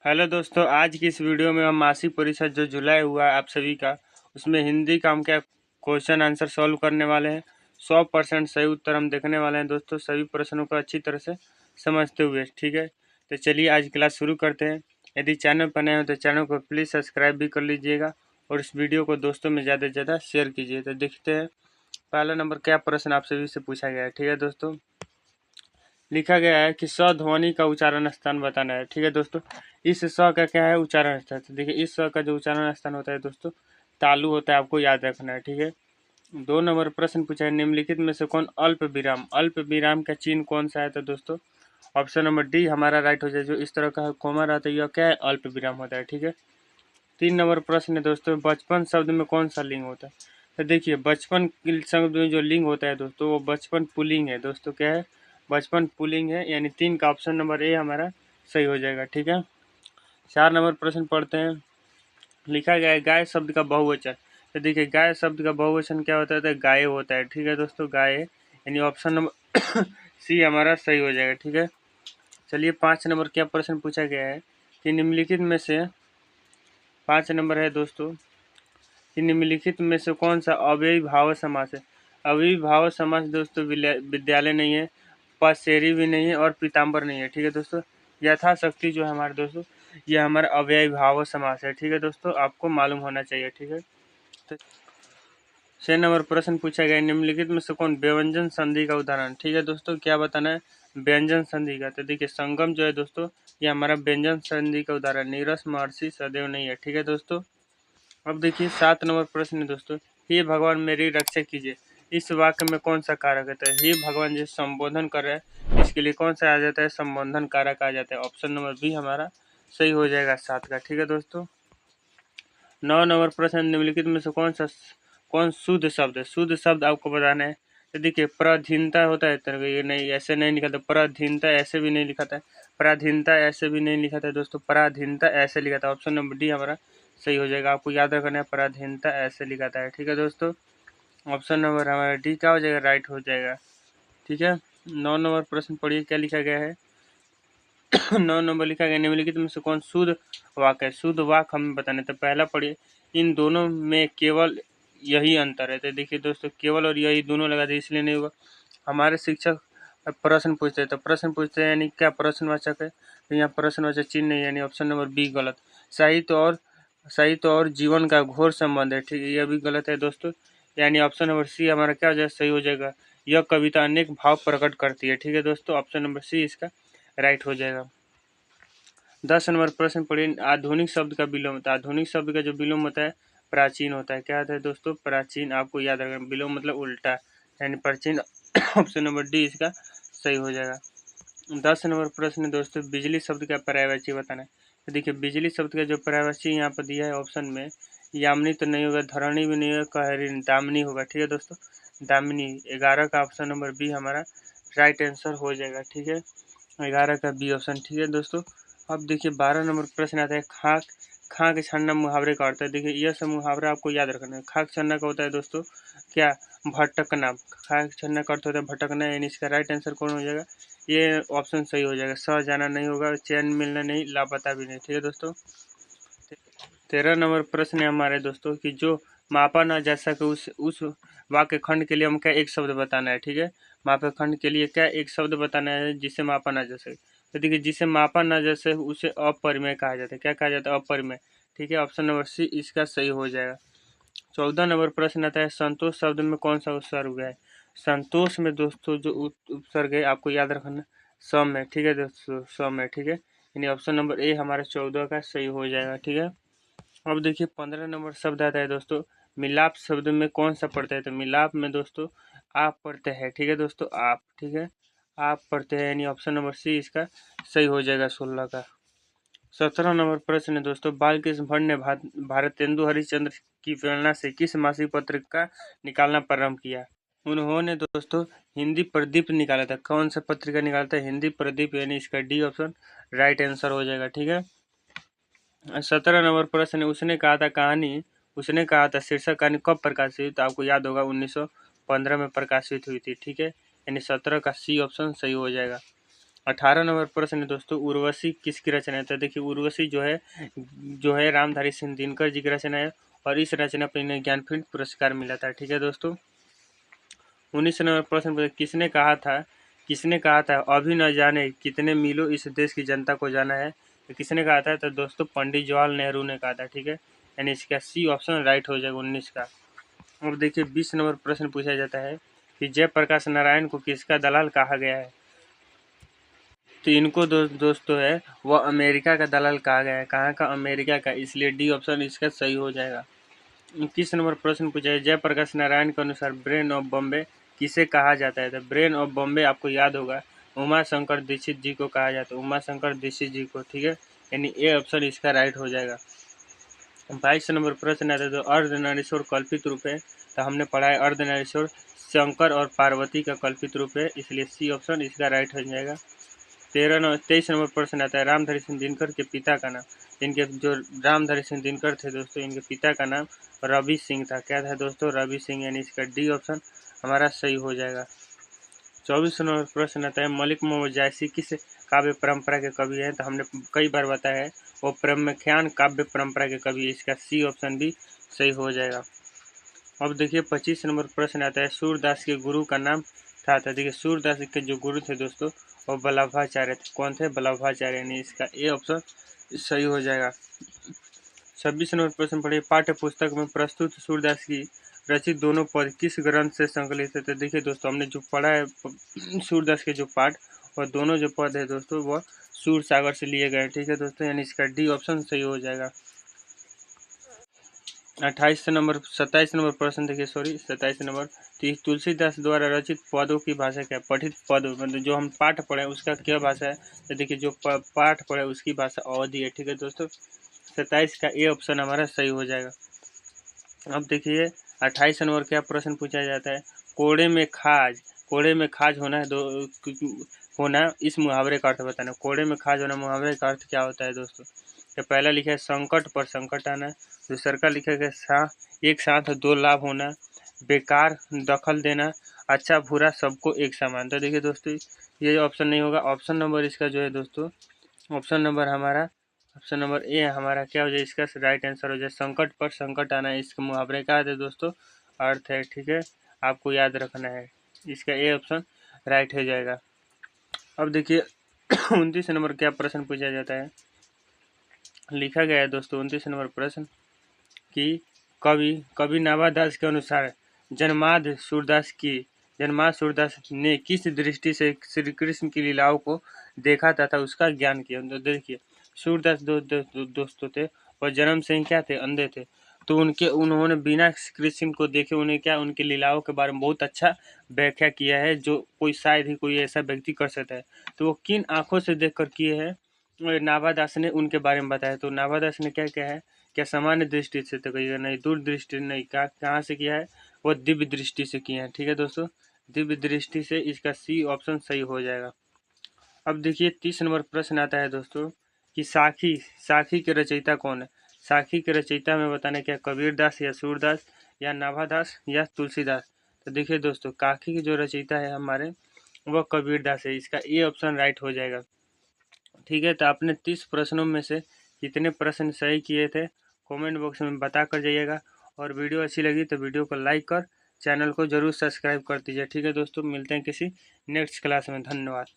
Hello दोस्तों, आज की इस वीडियो में हम मासिक परीक्षा जो जुलाई हुआ है आप सभी का, उसमें हिंदी का हम क्या क्वेश्चन आंसर सॉल्व करने वाले हैं। 100% सही उत्तर हम देखने वाले हैं दोस्तों, सभी प्रश्नों को अच्छी तरह से समझते हुए। ठीक है, तो चलिए आज क्लास शुरू करते हैं। यदि चैनल पर नए हो तो चैनल को प्लीज़ सब्सक्राइब भी कर लीजिएगा और इस वीडियो को दोस्तों में ज़्यादा से ज़्यादा शेयर कीजिए। तो देखते हैं पहला नंबर क्या प्रश्न आप सभी से पूछा गया है। ठीक है दोस्तों, लिखा गया है कि स ध्वनि का उच्चारण स्थान बताना है। ठीक है दोस्तों, इस स का क्या है उच्चारण स्थान। तो देखिए इस स का जो उच्चारण स्थान होता है दोस्तों तालु होता है, आपको याद रखना है। ठीक है, 2 नंबर प्रश्न पूछा है, निम्नलिखित में से कौन अल्प विराम का चिन्ह कौन सा है। तो दोस्तों ऑप्शन नंबर डी हमारा राइट हो जाए। जो इस तरह का कोमा रहता है यह क्या है, अल्प विराम होता है। ठीक है, 3 नंबर प्रश्न है दोस्तों, बचपन शब्द में कौन सा लिंग होता है। तो देखिए बचपन शब्द में जो लिंग होता है दोस्तों वो बचपन पुल्लिंग है। दोस्तों क्या है, बचपन पुल्लिंग है, यानी 3 का ऑप्शन नंबर ए हमारा सही हो जाएगा। ठीक है, 4 नंबर प्रश्न पढ़ते हैं। लिखा गया है गाय शब्द का बहुवचन। तो देखिए गाय शब्द का बहुवचन क्या होता है, तो गाय होता है। ठीक है दोस्तों, गाय, यानी ऑप्शन नंबर सी हमारा सही हो जाएगा। ठीक है, चलिए 5 नंबर क्या प्रश्न पूछा गया है कि निम्नलिखित में से 5 नंबर है दोस्तों कि निम्नलिखित में से कौन सा अव्ययीभाव समास है। अव्ययीभाव समास दोस्तों विद्यालय नहीं है, पसेरी भी नहीं है और पीताम्बर नहीं है। ठीक है दोस्तों, यथाशक्ति जो है हमारे दोस्तों ये हमारा अव्ययीभाव समास है। ठीक है दोस्तों, आपको मालूम होना चाहिए। ठीक है, तो 6 नंबर प्रश्न पूछा गया, निम्नलिखित में से कौन व्यंजन संधि का उदाहरण। ठीक है दोस्तों, क्या बताना है, व्यंजन संधि का। तो देखिए संगम जो है दोस्तों ये हमारा व्यंजन संधि का उदाहरण, नीरस महर्षि सदैव नहीं है। ठीक है दोस्तों, अब देखिए 7 नंबर प्रश्न है दोस्तों, हे भगवान मेरी रक्षा कीजिए, इस वाक्य में कौन सा कारक है। हे भगवान जो संबोधन कर रहे हैं इसके लिए कौन सा आ जाता है, संबोधन कारक आ जाता है। ऑप्शन नंबर बी हमारा सही हो जाएगा 7 का। ठीक है दोस्तों, 9 नंबर प्रश्न, निम्नलिखित में से कौन शुद्ध शब्द है। शुद्ध शब्द आपको बताना है। तो देखिए पराधीनता होता है, तो ये नहीं, ऐसे नहीं लिखा था। पराधीनता ऐसे भी नहीं लिखा था, पराधीनता ऐसे भी नहीं लिखा था दोस्तों, पराधीनता ऐसे लिखा था। ऑप्शन नंबर डी हमारा सही हो जाएगा, आपको याद रखना है पराधीनता ऐसे लिखा था। ठीक है दोस्तों, ऑप्शन नंबर हमारा डी क्या हो जाएगा, राइट हो जाएगा। ठीक है, 9 नंबर प्रश्न पढ़िए क्या लिखा गया है। 9 नंबर लिखा गया, निम्नलिखित में से कौन शुद्ध वाक्य है। शुद्ध वाक्य हमें बताना है। तो पहला पढ़िए, इन दोनों में केवल यही अंतर है। तो देखिए दोस्तों केवल और यही दोनों लगा दिए, इसलिए नहीं होगा। हमारे शिक्षक प्रश्न पूछते हैं, तो प्रश्न पूछते हैं यानी क्या प्रश्नवाचक है, तो यहाँ प्रश्नवाचक चिन्ह नहीं, यानी ऑप्शन नंबर बी गलत। साहित्य और जीवन का घोर संबंध है। ठीक है, यह भी गलत है दोस्तों, यानी ऑप्शन नंबर सी हमारा क्या हो जाएगा, सही हो जाएगा। यह कविता अनेक भाव प्रकट करती है। ठीक है दोस्तों, ऑप्शन नंबर सी इसका राइट हो जाएगा। 10 नंबर प्रश्न पढ़िए, आधुनिक शब्द का विलोम होता है। आधुनिक शब्द का जो विलोम होता है प्राचीन होता है। क्या होता है दोस्तों, प्राचीन, आपको याद रखना, विलोम मतलब उल्टा, यानी प्राचीन। ऑप्शन नंबर डी इसका सही हो जाएगा। 10 नंबर प्रश्न है दोस्तों, बिजली शब्द का पर्यायवाची बताना है। तो देखिए बिजली शब्द का जो पर्यायवाची यहाँ पर दिया है ऑप्शन में, यामिनी तो नहीं होगा, धरणी भी नहीं होगा, कहरी, दामिनी होगा। ठीक है दोस्तों, दामिनी, 11 का ऑप्शन नंबर बी हमारा राइट आंसर हो जाएगा। ठीक है, 11 का बी ऑप्शन। ठीक है दोस्तों, अब देखिए 12 नंबर प्रश्न आता है, खाक छानना मुहावरे का अर्थ है। देखिए यह सब मुहावरा आपको याद रखना है। खाक छानना का होता है दोस्तों क्या, भटकना। खाक छानना का अर्थ होता है भटकना, यानी इसका राइट आंसर कौन हो जाएगा, ये ऑप्शन सही हो जाएगा। सह जाना नहीं होगा, चैन मिलना नहीं, लापता भी नहीं। ठीक है दोस्तों, 13 नंबर प्रश्न है हमारे दोस्तों कि जो मापा ना जा सके उस वाक्य खंड के लिए हम क्या एक शब्द बताना है। ठीक है, मापा खंड के लिए क्या एक शब्द बताना है जिसे मापा ना जा सके। तो देखिए जिसे मापा ना जा सके उसे अपरिमेय कहा जाता है। क्या कहा जाता है, अपरिमेय। ठीक है, ऑप्शन नंबर सी इसका सही हो जाएगा। 14 नंबर प्रश्न आता है, संतोष शब्द में कौन सा उपसर्ग है। संतोष में दोस्तों जो उपसर्ग है आपको याद रखना, सम है। ठीक है दोस्तों, सम है। ठीक है, यानी ऑप्शन नंबर ए हमारा 14 का सही हो जाएगा। ठीक है, अब देखिए 15 नंबर शब्द आता है दोस्तों, मिलाप शब्द में कौन सा पढ़ता है। तो मिलाप में दोस्तों आप पढ़ते हैं। ठीक है दोस्तों, आप, ठीक है, आप पढ़ते हैं, यानी ऑप्शन नंबर सी इसका सही हो जाएगा 16 का। 17 नंबर प्रश्न है दोस्तों, बालकृष्ण भट्ट ने भारतेंदु हरिश्चंद्र की प्रेरणा से किस मासिक पत्र का निकालना प्रारंभ किया। उन्होंने दोस्तों हिंदी प्रदीप निकाला था। कौन सा पत्रिका निकाला था, हिंदी प्रदीप, यानी इसका डी ऑप्शन राइट आंसर हो जाएगा। ठीक है, 17 नंबर प्रश्न है, उसने कहा था शीर्षक कहानी कब प्रकाशित हुई। तो आपको याद होगा 1915 में प्रकाशित हुई थी। ठीक है, यानी 17 का सी ऑप्शन सही हो जाएगा। 18 नंबर प्रश्न है दोस्तों, उर्वशी किसकी रचना है? तो देखिए उर्वशी जो है रामधारी सिंह दिनकर जी की रचना है और इस रचना पर इन्हें ज्ञानपीठ पुरस्कार मिला था। ठीक है दोस्तों। 19 नंबर प्रश्न, किसने कहा था अभी न जाने कितने मीलों इस देश की जनता को जाना है? तो किसने कहा था? तो दोस्तों पंडित जवाहरलाल नेहरू ने कहा था। ठीक है, यानी इसका सी ऑप्शन राइट हो जाएगा 19 का। अब देखिए 20 नंबर प्रश्न पूछा जाता है कि जयप्रकाश नारायण को किसका दलाल कहा गया है? तो इनको दोस्तों है वह अमेरिका का दलाल कहा गया है। कहाँ का? अमेरिका का, इसलिए डी ऑप्शन इसका सही हो जाएगा। 21 नंबर प्रश्न पूछा है, जयप्रकाश नारायण के अनुसार ब्रेन ऑफ बॉम्बे किसे कहा जाता है? तो ब्रेन ऑफ बॉम्बे आपको याद होगा उमा शंकर दीक्षित जी को कहा जाता है, उमा शंकर दीक्षित जी को। ठीक है, यानी ए ऑप्शन इसका राइट हो जाएगा। 22 नंबर प्रश्न आता है, तो अर्धनारीश्वर कल्पित रूप है? तो हमने पढ़ा है अर्धनारीश्वर शंकर और पार्वती का कल्पित रूप है, इसलिए सी ऑप्शन इसका राइट हो जाएगा। 23 नंबर प्रश्न आता है, रामधारी सिंह दिनकर के पिता का नाम? इनके जो रामधारी सिंह दिनकर थे दोस्तों, इनके पिता का नाम रवि सिंह था। क्या था दोस्तों? रवि सिंह, यानी इसका डी ऑप्शन हमारा सही हो जाएगा। 24 नंबर प्रश्न आता है, मलिक मोहम्मद जायसी किस काव्य परंपरा के कवि हैं? तो हमने कई बार बताया है वो ब्रह्मख्यान काव्य परंपरा के कवि, इसका सी ऑप्शन भी सही हो जाएगा। अब देखिए 25 नंबर प्रश्न आता है, सूरदास के गुरु का नाम था? तो देखिए सूरदास के जो गुरु थे दोस्तों वो वल्लभाचार्य थे। कौन थे? वल्लभाचार्य, यानी इसका ए ऑप्शन सही हो जाएगा। 26 नंबर प्रश्न पढ़िए, पाठ्य पुस्तक में प्रस्तुत सूरदास की रचित दोनों पद किस ग्रंथ से संकलित है? तो देखिए दोस्तों हमने जो पढ़ा है सूरदास के जो पाठ और दोनों जो पद है दोस्तों वह सूर सागर से लिए गए। ठीक है दोस्तों, यानी इसका डी ऑप्शन सही हो जाएगा। 27 नंबर प्रश्न देखिए, 27 नंबर, तो तुलसीदास द्वारा रचित पदों की भाषा क्या? पठित पद मतलब जो हम पाठ पढ़े उसका क्या भाषा है? तो देखिए जो पाठ पढ़े उसकी भाषा अवधी है। ठीक है दोस्तों, 27 का ए ऑप्शन हमारा सही हो जाएगा। अब देखिए 28 नंबर क्या प्रश्न पूछा जाता है, कोड़े में खाज होना इस मुहावरे का अर्थ बताना। कोड़े में खाज होना मुहावरे का अर्थ क्या होता है दोस्तों? तो पहला लिखा है संकट पर संकट आना, दूसरा का लिखा है एक साथ दो लाभ होना, बेकार दखल देना, अच्छा बुरा सबको एक समान। तो देखिए दोस्तों ये ऑप्शन नहीं होगा, ऑप्शन नंबर इसका जो है दोस्तों ऑप्शन नंबर ए हमारा क्या हो जाए, इसका राइट आंसर हो जाए संकट पर संकट आना, इसके मुहावरे का है दोस्तों अर्थ है। ठीक है, आपको याद रखना है, इसका ए ऑप्शन राइट हो जाएगा। अब देखिए 29 नंबर क्या प्रश्न पूछा जाता है, लिखा गया है दोस्तों 29 नंबर प्रश्न कि कवि नाभादास के अनुसार जन्माद सूरदास ने किस दृष्टि से श्री कृष्ण की लीलाओं को देखा तथा उसका ज्ञान किया? तो देखिए सूरदास दोस्तों थे और जन्म से ही क्या थे? अंधे थे। तो उन्होंने बिना कृष्ण को देखे उन्हें क्या उनकी लीलाओं के बारे में बहुत अच्छा व्याख्या किया है, जो कोई शायद ही कोई ऐसा व्यक्ति कर सकता है। तो वो किन आंखों से देखकर किए हैं? नाभादास ने उनके बारे में बताया। तो नाभादास ने क्या किया है? क्या सामान्य दृष्टि से तो कहिएगा नहीं, दूरदृष्टि नहीं, कहाँ से किया है? वो दिव्य दृष्टि से किए हैं। ठीक है दोस्तों, दिव्य दृष्टि से, इसका सी ऑप्शन सही हो जाएगा। अब देखिए 30 नंबर प्रश्न आता है दोस्तों कि साखी के रचयिता कौन है? साखी के रचयिता में बताने क्या कबीरदास या सूरदास या नाभादास या तुलसीदास? तो देखिए दोस्तों काकी की जो रचयिता है हमारे वह कबीरदास है, इसका ए ऑप्शन राइट हो जाएगा। ठीक है, तो आपने 30 प्रश्नों में से कितने प्रश्न सही किए थे कमेंट बॉक्स में बता कर जाइएगा, और वीडियो अच्छी लगी तो वीडियो को लाइक कर चैनल को जरूर सब्सक्राइब कर दीजिए। ठीक है दोस्तों, मिलते हैं किसी नेक्स्ट क्लास में, धन्यवाद।